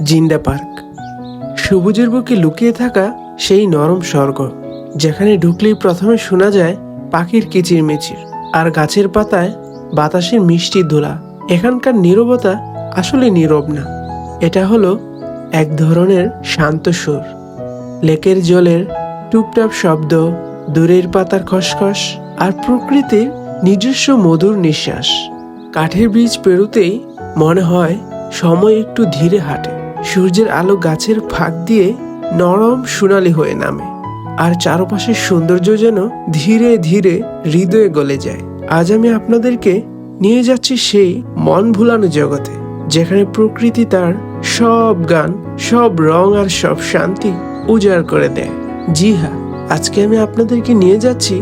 জিন্দা পার্ক, সবুজের বুকে লুকিয়ে থাকা সেই নরম স্বর্গ, যেখানে ঢুকলেই প্রথমে শোনা যায় পাখির কিচিরমিচির আর গাছের পাতায় বাতাসের মিষ্টি ধুলা। এখানকার নীরবতা আসলে নীরব না, এটা হলো এক ধরনের শান্ত সুর। লেকের জলের টুপটাপ শব্দ, দূরের পাতার খসখস আর প্রকৃতির নিজস্ব মধুর নিঃশ্বাস। কাঠের ব্রিজ পেরোতেই মনে হয় সময় একটু ধীরে হাঁটে। সূর্যের আলো গাছের ফাঁক দিয়ে নরম সোনালি হয়ে নামে, আর চারপাশের সৌন্দর্য যেন ধীরে ধীরে হৃদয়ে গলে যায়। আজ আমি আপনাদেরকে নিয়ে যাচ্ছি সেই মন ভুলানো জগতে, যেখানে প্রকৃতি তার সব গান, সব রং আর সব শান্তি উজাড় করে দেয়। জি হ্যাঁ, আজকে আমি আপনাদেরকে নিয়ে যাচ্ছি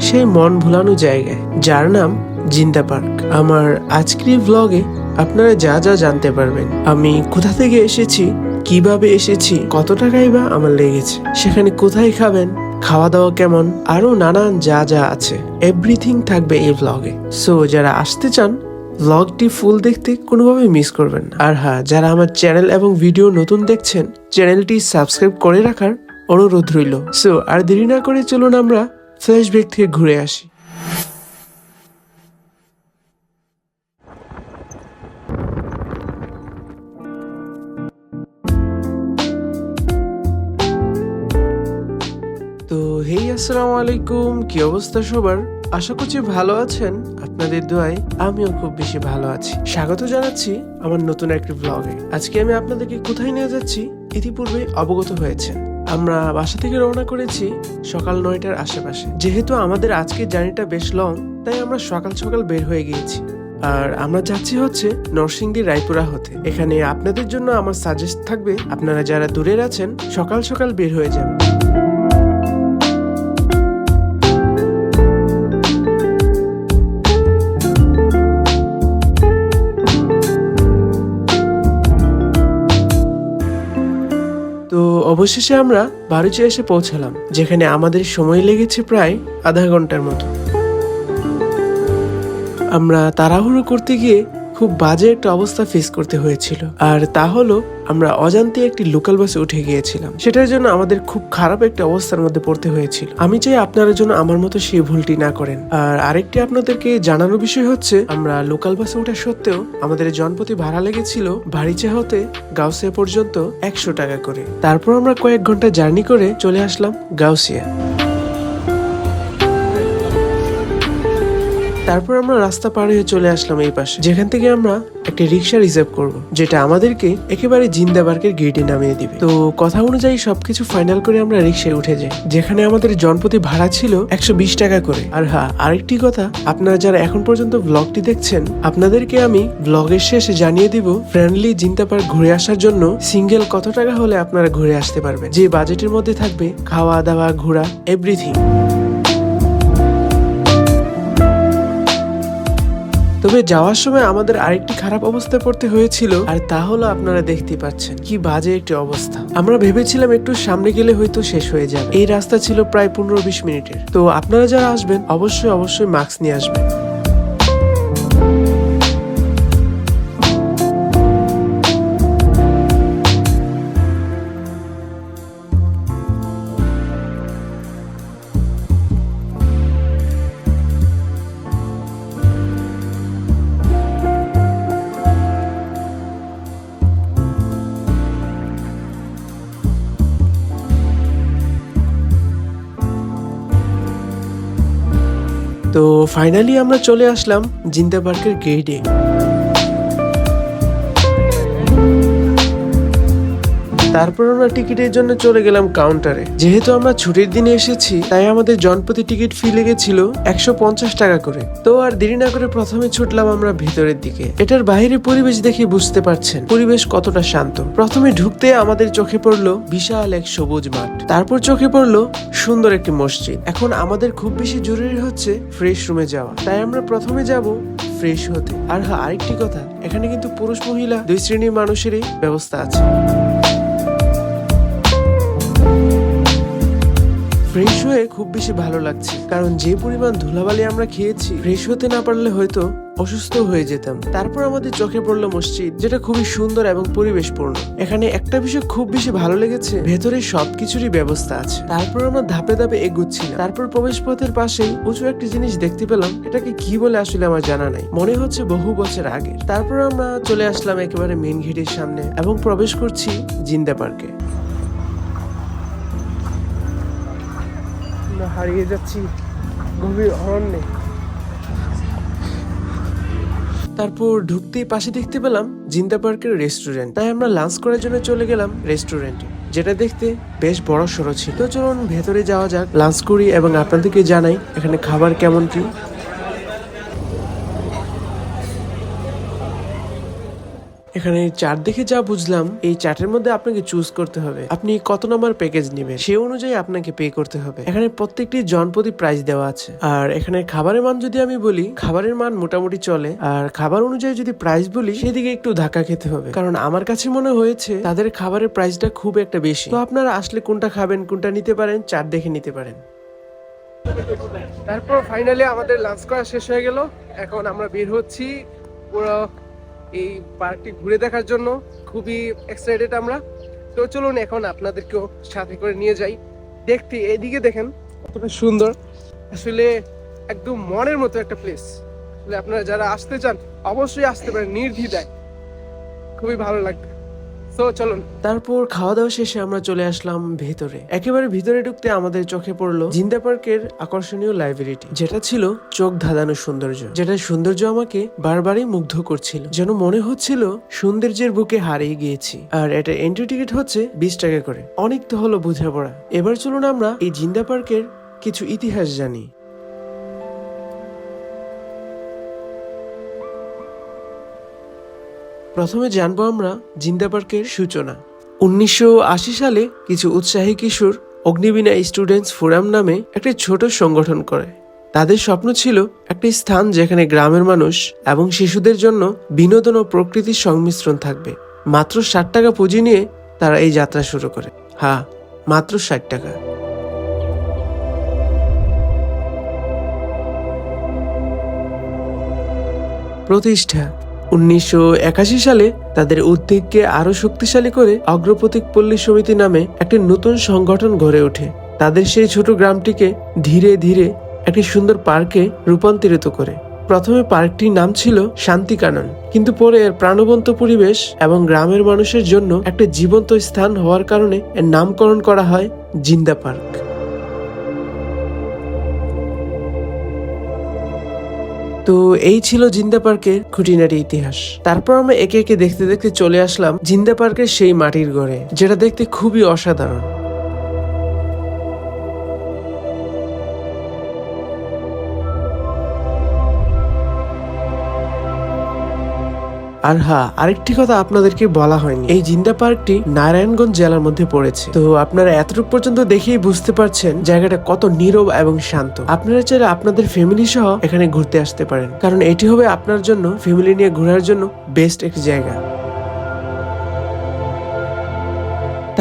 সেই মন ভুলানো জায়গায়, যার নাম জিন্দা পার্ক। আমার আজকের ভ্লগে আপনারা যা যা জানতে পারবেন, আমি কোথা থেকে এসেছি, কিভাবে এসেছি, কত টাকাই বা আমার লেগেছে, সেখানে কোথায় খাবেন, খাওয়া দাওয়া কেমন, আরো নানান যা যা আছে, এভরিথিং থাকবে এই ভ্লগে। সো যারা আসতে চান, ভ্লগটি ফুল দেখতে কোনোভাবে মিস করবেন না। আর হ্যাঁ, যারা আমার চ্যানেল এবং ভিডিও নতুন দেখছেন, চ্যানেলটি সাবস্ক্রাইব করে রাখার অনুরোধ রইল। সো আর দেরি না করে চলুন আমরা ফ্ল্যাশব্যাক থেকে ঘুরে আসি। তো হেই, আসসালামু আলাইকুম, কি অবস্থা সবার? আশা করছি ভালো আছেন। আপনাদের দোয়ায় আমিও খুব বেশি ভালো আছি। স্বাগত জানাচ্ছি আমার নতুন একটি ব্লগে। আজকে আমি আপনাদেরকে কোথায় নিয়ে যাচ্ছি ইতিপূর্বে অবগত হয়েছেন। আমরা বাসা থেকে রওনা করেছি সকাল 9টার আশেপাশে। যেহেতু আমাদের আজকের জার্নিটা বেশ লং, তাই আমরা সকাল সকাল বের হয়ে গিয়েছি। আর আমরা যাচ্ছি হচ্ছে নরসিংদী রায়পুরা হতে। এখানে আপনাদের জন্য আমার সাজেস্ট থাকবে, আপনারা যারা দূরের আছেন সকাল সকাল বের হয়ে যাবেন। তো অবশেষে আমরা বাড়িতে এসে পৌঁছালাম, যেখানে আমাদের সময় লেগেছে প্রায় আধা ঘন্টার মতো। আমরা তাড়াহুড়ো করতে গিয়ে খুব বাজে একটা অবস্থা ফেস করতে হয়েছিল, আর তা হলো আমরা অজান্তে একটি লোকাল বাসে উঠে গিয়েছিলাম। সেটার জন্য আমাদের খুব খারাপ একটা অবস্থার মধ্যে পড়তে হয়েছিল। আমি চাই আপনারা যেন আমার মতো সেই ভুলটি না করেন। আর আরেকটি আপনাদেরকে জানানোর বিষয় হচ্ছে, আমরা লোকাল বাসে ওঠা সত্ত্বেও আমাদের জনপ্রতি ভাড়া লেগেছিল বাড়িচা হতে গাউসিয়া পর্যন্ত 100 টাকা করে। তারপর আমরা কয়েক ঘন্টা জার্নি করে চলে আসলাম গাউসিয়া। তারপর আমরা রাস্তা পার হয়ে চলে আসলাম এই পাশে, যেখান থেকে আমরা একটা রিক্সা রিজার্ভ করব, যেটা আমাদেরকে একেবারে জিন্দা পার্কের গেটে নামিয়ে দিবে। তো কথা অনুযায়ী সবকিছু ফাইনাল করে আমরা রিক্সায় উঠে যাই, যেখানে আমাদের জনপ্রতি ভাড়া ছিল 120 টাকা করে। আর হ্যাঁ, আরেকটি কথা, আপনারা যারা এখন পর্যন্ত ব্লগটি দেখছেন, আপনাদেরকে আমি ব্লগের শেষে জানিয়ে দিব ফ্রেন্ডলি জিন্দা পার্ক ঘুরে আসার জন্য সিঙ্গেল কত টাকা হলে আপনারা ঘুরে আসতে পারবেন, যে বাজেটের মধ্যে থাকবে খাওয়া দাওয়া, ঘোরা, এভরিথিং। তবে যাওয়ার সময় আমাদের আরেকটি খারাপ অবস্থায় পড়তে হয়েছিল, আর তা হলো আপনারা দেখতে পাচ্ছেন কি বাজে একটি অবস্থা। আমরা ভেবেছিলাম একটু সামনে গেলে হয়তো শেষ হয়ে যাবে। এই রাস্তা ছিল প্রায় 15-20 মিনিটের। তো আপনারা যারা আসবেন অবশ্যই মাস্ক নিয়ে আসবেন। তো ফাইনালি আমরা চলে আসলাম জিন্দা পার্কের গেটে। তারপর আমরা টিকিটের জন্য চলে গেলাম কাউন্টারে। যেহেতু আমরা ছুটির দিনে এসেছি, তাই আমাদের জনপ্রতি টিকিট ফি লেগেছিল 150 টাকা করে। তো আর দেরি না করে প্রথমে ছুটলাম আমরা ভিতরের দিকে। এটার বাইরের পরিবেশ দেখে বুঝতে পারছেন পরিবেশ কতটা শান্ত। প্রথমে ঢুকতে আমাদের চোখে পড়লো বিশাল এক সবুজ মাঠ, তারপর চোখে পড়লো সুন্দর একটি মসজিদ। এখন আমাদের খুব বেশি জরুরি হচ্ছে ফ্রেশ রুমে যাওয়া, তাই আমরা প্রথমে যাব ফ্রেশ হতে। আর হ্যাঁ, আরেকটি কথা, এখানে কিন্তু পুরুষ মহিলা 2 শ্রেণীর মানুষেরই ব্যবস্থা আছে। ফ্রেশ হয়ে খুব বেশি ভালো লাগছে, কারণ যে পরিমাণ ধুলাবালি আমরা খেয়েছি, ফ্রেশ হতে না পারলে হয়তো অসুস্থ হয়ে যেতাম। তারপর আমাদের চোখে পড়লো মসজিদ, যেটা খুবই সুন্দর এবং পরিবেশপূর্ণ। এখানে একটা বিষয় খুব বেশি ভালো লেগেছে, ভেতরে সবকিছুরই ব্যবস্থা আছে। তারপর আমরা ধাপে ধাপে এগুচ্ছিলাম। তারপর প্রবেশ পথের পাশেই উঁচু একটি জিনিস দেখতে পেলাম, এটাকে কি বলে আসলে আমার জানা নাই, মনে হচ্ছে বহু বছর আগে। তারপর আমরা চলে আসলাম একেবারে মেন গেটের সামনে এবং প্রবেশ করছি জিন্দা পার্কে। হারিয়ে যাচ্ছি গভীর অরণ্যে। তারপর ঢুকতেই পাশে দেখতে পেলাম জিন্দা পার্কের রেস্টুরেন্ট, তাই আমরা লাঞ্চ করার জন্য চলে গেলাম রেস্টুরেন্টে, যেটা দেখতে বেশ বড় সড়ো ছিল। তো চলুন ভেতরে যাওয়া যাক, লাঞ্চ করি এবং আপনাদেরকে জানাই এখানে খাবার কেমন কি। এখানে চার্ট দেখে যা বুঝলাম, এই চার্টের মধ্যে আপনাকে চুজ করতে হবে আপনি কত নম্বর প্যাকেজ নেবেন, সেই অনুযায়ী আপনাকে পে করতে হবে। এখানে প্রত্যেকটি জনপ্রতি প্রাইস দেওয়া আছে। আর এখানে খাবারের মান যদি আমি বলি, খাবারের মান মোটামুটি চলে। আর খাবার অনুযায়ী যদি প্রাইস বলি, সেদিকে একটু ধাক্কা খেতে হবে, কারণ আমার কাছে মনে হয়েছে তাদের খাবারের প্রাইসটা খুব একটা বেশি। তো আপনারা আসলে কোনটা খাবেন, কোনটা নিতে পারেন, চার্ট দেখে নিতে পারেন। তারপর ফাইনালি আমাদের লাঞ্চ করা শেষ হয়ে গেল। এখন আমরা বের হচ্ছি পুরো এই পার্কটি ঘুরে দেখার জন্য। খুবই এক্সাইটেড আমরা। তো চলুন এখন আপনাদেরকেও সাথে করে নিয়ে যাই দেখতে। এইদিকে দেখেন কতটা সুন্দর, আসলে একদম মনের মতো একটা প্লেস। আসলে আপনারা যারা আসতে চান অবশ্যই আসতে পারেন নির্দ্বিধায়, খুবই ভালো লাগবে। তো চলুন। তারপর খাওয়া দাওয়া শেষে আমরা চলে আসলাম ভেতরে। একেবারে ভিতরে ঢুকতে আমাদের চোখে পড়লো জিন্দা পার্কের আকর্ষণীয় লাইব্রেরিটি, যেটা ছিল চোখ ধাঁধানো সৌন্দর্য। যেটা সৌন্দর্য আমাকে বারবারই মুগ্ধ করছিল, যেন মনে হচ্ছিল সৌন্দর্যের বুকে হারিয়ে গিয়েছি। আর এটা এন্ট্রি টিকিট হচ্ছে 20 টাকা করে। অনেক তো হলো বোঝাপড়া, এবার চলুন আমরা এই জিন্দা পার্কের কিছু ইতিহাস জানি। প্রথমে জানবো আমরা জিন্দা পার্কের সূচনা। 1980 সালে কিছু উৎসাহী কিশোর অগ্নিবীণা স্টুডেন্টস ফোরাম নামে একটি ছোট সংগঠন করে। তাদের স্বপ্ন ছিল একটি স্থান যেখানে গ্রামের মানুষ এবং শিশুদের জন্য বিনোদন ও প্রকৃতির সংমিশ্রণ থাকবে। মাত্র 60 টাকা পুঁজি নিয়ে তারা এই যাত্রা শুরু করে। হ্যাঁ, মাত্র 60 টাকা। প্রতিষ্ঠা 1981 সালে তাদের উদ্যোগকে আরো শক্তিশালী করে অগ্রপথিক পল্লী সমিতি নামে একটি নতুন সংগঠন গড়ে ওঠে। তাদের সেই ছোট গ্রামটিকে ধীরে ধীরে একটি সুন্দর পার্কে রূপান্তরিত করে। প্রথমে পার্কটির নাম ছিল শান্তি কানন, কিন্তু পরে এর প্রাণবন্ত পরিবেশ এবং গ্রামের মানুষের জন্য একটা জীবন্ত স্থান হওয়ার কারণে এর নামকরণ করা হয় জিন্দা পার্ক। তো এই ছিল জিন্দা পার্কের খুঁটিনাটি ইতিহাস। তারপর আমরা একে একে দেখতে দেখতে চলে আসলাম জিন্দা পার্কের সেই মাটির ঘরে, যেটা দেখতে খুবই অসাধারণ। আর হ্যাঁ, আরেকটি কথা আপনাদেরকে বলা হয়নি, এই জিন্দা পার্কটি নারায়ণগঞ্জ জেলার মধ্যে পড়েছে। তো আপনারা এতটুকু পর্যন্ত দেখেই বুঝতে পারছেন জায়গাটা কত নীরব এবং শান্ত। আপনারা চাইলে আপনাদের ফ্যামিলি সহ এখানে ঘুরতে আসতে পারেন, কারণ এটি হবে আপনার জন্য, ফ্যামিলি নিয়ে ঘোরার জন্য বেস্ট একটি জায়গা।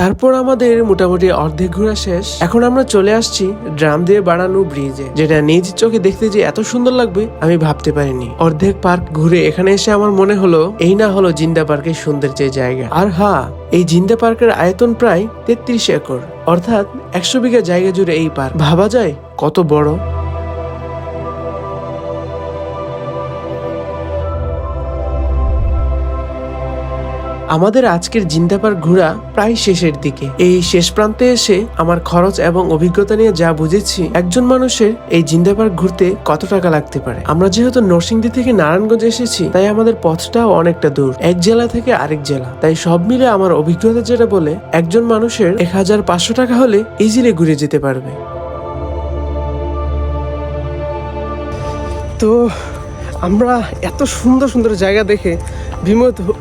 তারপর আমাদের মোটামুটি অর্ধেক ঘোরা শেষ। এখন আমরা চলে আসছি ড্রাম দিয়ে বানানো ব্রিজে, যেটা নিজ চোখে দেখতে যে এত সুন্দর লাগবে আমি ভাবতে পারিনি। অর্ধেক পার্ক ঘুরে এখানে এসে আমার মনে হলো এই না হলো জিন্দা পার্কের সৌন্দর্যের জায়গা। আর হ্যাঁ, এই জিন্দা পার্কের আয়তন প্রায় 33 একর, অর্থাৎ 100 বিঘা জায়গা জুড়ে এই পার্ক। ভাবা যায় কত বড়। আমাদের আজকের জিন্দা পার্ক ঘোরা প্রায় শেষের দিকে। এই শেষ প্রান্তে এসে আমার খরচ এবং অভিজ্ঞতা নিয়ে যা বুঝেছি, একজন মানুষের এই জিন্দা পার্ক ঘুরতে কত টাকা লাগতে পারে। আমরা যেহেতু নরসিংদী থেকে নারায়ণগঞ্জ এসেছি, তাই আমাদের পথটাও অনেকটা দূর, এক জেলা থেকে আরেক জেলা। তাই সব মিলে আমার অভিজ্ঞতা যেটা বলে, একজন মানুষের 1500 টাকা হলে ইজিলি ঘুরে যেতে পারবে। তো আমরা এত সুন্দর সুন্দর জায়গা দেখে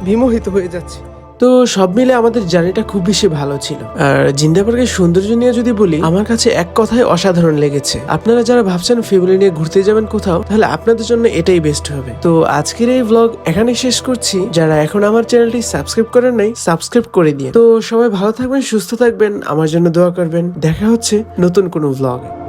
বিমোহিত হয়ে যাচ্ছি। তো সব মিলে আমাদের জার্নিটা খুব বেশি ভালো ছিল। আর জিন্দা পার্কের সৌন্দর্য নিয়ে যদি বলি, আমার কাছে এক কথায় অসাধারণ লেগেছে। আপনারা যারা ভাবছেন ফ্যামিলি নিয়ে ঘুরতে যাবেন কোথাও, তাহলে আপনাদের জন্য এটাই বেস্ট হবে। তো আজকের এই ব্লগ এখানে শেষ করছি। যারা এখন আমার চ্যানেলটি সাবস্ক্রাইব করেন নাই, সাবস্ক্রাইব করে দিয়ে। তো সবাই ভালো থাকবেন, সুস্থ থাকবেন, আমার জন্য দোয়া করবেন। দেখা হচ্ছে নতুন কোনো ব্লগে।